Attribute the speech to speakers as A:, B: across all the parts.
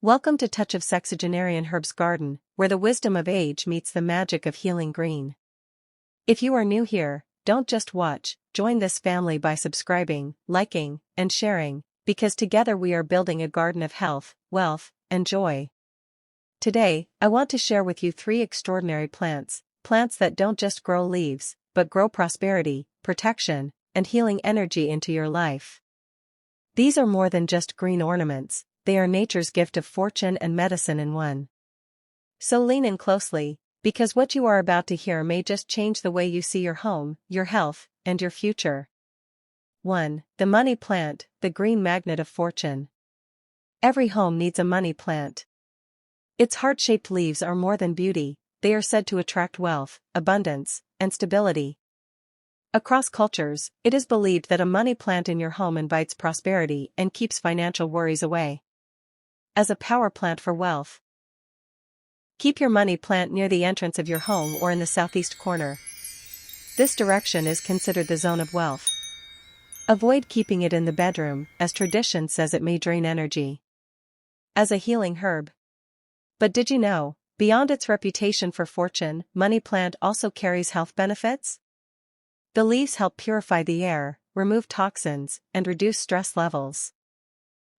A: Welcome to Touch of Sexagenarian Herbs Garden, where the wisdom of age meets the magic of healing green. If you are new here, don't just watch, join this family by subscribing, liking, and sharing, because together we are building a garden of health, wealth, and joy. Today, I want to share with you 3 extraordinary plants that don't just grow leaves, but grow prosperity, protection, and healing energy into your life. These are more than just green ornaments. They are nature's gift of fortune and medicine in one. So lean in closely, because what you are about to hear may just change the way you see your home, your health, and your future. 1. The money plant, the green magnet of fortune. Every home needs a money plant. Its heart-shaped leaves are more than beauty, they are said to attract wealth, abundance, and stability. Across cultures, it is believed that a money plant in your home invites prosperity and keeps financial worries away. As a power plant for wealth. Keep your money plant near the entrance of your home or in the southeast corner. This direction is considered the zone of wealth. Avoid keeping it in the bedroom, as tradition says it may drain energy. As a healing herb. But did you know, beyond its reputation for fortune, money plant also carries health benefits? The leaves help purify the air, remove toxins, and reduce stress levels.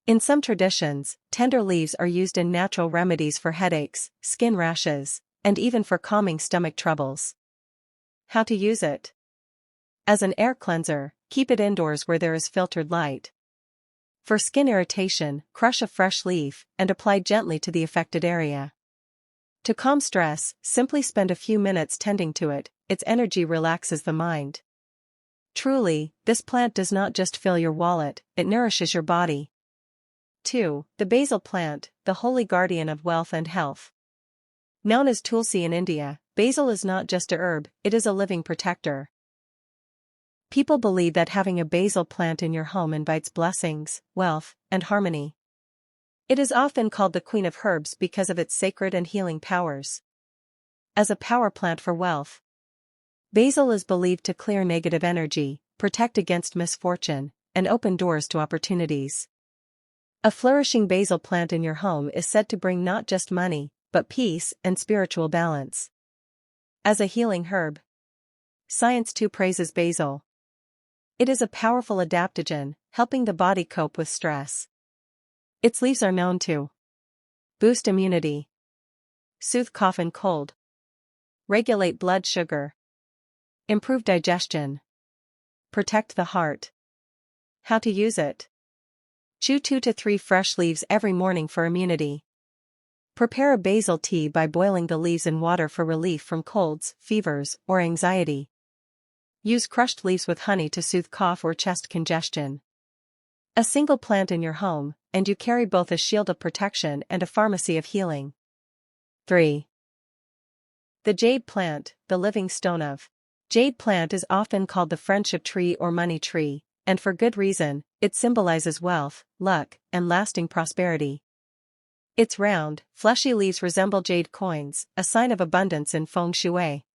A: In some traditions, tender leaves are used in natural remedies for headaches, skin rashes, and even for calming stomach troubles. How to use it? As an air cleanser, keep it indoors where there is filtered light. For skin irritation, crush a fresh leaf and apply gently to the affected area. To calm stress, simply spend a few minutes tending to it, its energy relaxes the mind. Truly, this plant does not just fill your wallet, it nourishes your body. 2. The basil plant, the holy guardian of wealth and health. Known as Tulsi in India, basil is not just a herb, it is a living protector. People believe that having a basil plant in your home invites blessings, wealth, and harmony. It is often called the queen of herbs because of its sacred and healing powers. As a power plant for wealth. Basil is believed to clear negative energy, protect against misfortune, and open doors to opportunities. A flourishing basil plant in your home is said to bring not just money, but peace and spiritual balance. As a healing herb. Science too praises basil. It is a powerful adaptogen, helping the body cope with stress. Its leaves are known to boost immunity, soothe cough and cold, regulate blood sugar, improve digestion, protect the heart. How to use it? Chew 2 to 3 fresh leaves every morning for immunity. Prepare a basil tea by boiling the leaves in water for relief from colds, fevers, or anxiety. Use crushed leaves with honey to soothe cough or chest congestion. A single plant in your home, and you carry both a shield of protection and a pharmacy of healing. 3. The jade plant, the living stone of. Jade plant is often called the friendship tree or money tree, and for good reason. It symbolizes wealth, luck, and lasting prosperity. Its round, fleshy leaves resemble jade coins, a sign of abundance in feng shui.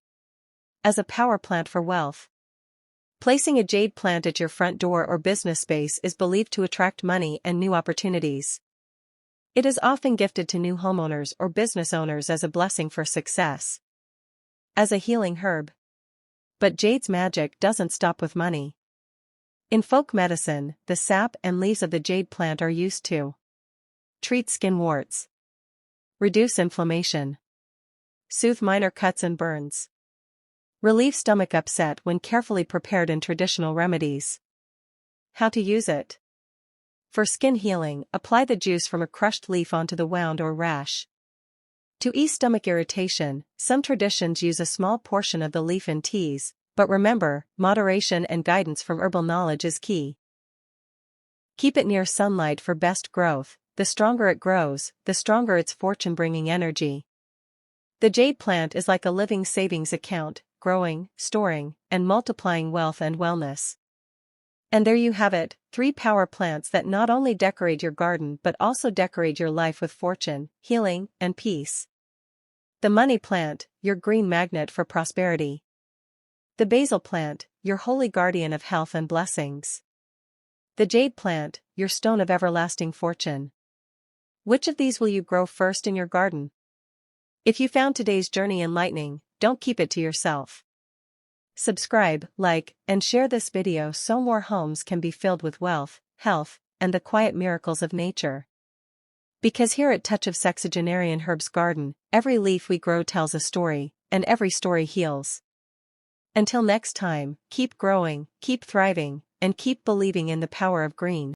A: As a power plant for wealth. Placing a jade plant at your front door or business space is believed to attract money and new opportunities. It is often gifted to new homeowners or business owners as a blessing for success. As a healing herb. But jade's magic doesn't stop with money. In folk medicine, the sap and leaves of the jade plant are used to treat skin warts, reduce inflammation, soothe minor cuts and burns, relieve stomach upset when carefully prepared in traditional remedies. How to use it? For skin healing, apply the juice from a crushed leaf onto the wound or rash. To ease stomach irritation, some traditions use a small portion of the leaf in teas. But remember, moderation and guidance from herbal knowledge is key. Keep it near sunlight for best growth. The stronger it grows, the stronger its fortune-bringing energy. The jade plant is like a living savings account, growing, storing, and multiplying wealth and wellness. And there you have it, 3 power plants that not only decorate your garden but also decorate your life with fortune, healing, and peace. The money plant, your green magnet for prosperity. The basil plant, your holy guardian of health and blessings. The jade plant, your stone of everlasting fortune. Which of these will you grow first in your garden? If you found today's journey enlightening, don't keep it to yourself. Subscribe, like, and share this video so more homes can be filled with wealth, health, and the quiet miracles of nature. Because here at Touch of Sexagenarian Herbs Garden, every leaf we grow tells a story, and every story heals. Until next time, keep growing, keep thriving, and keep believing in the power of green.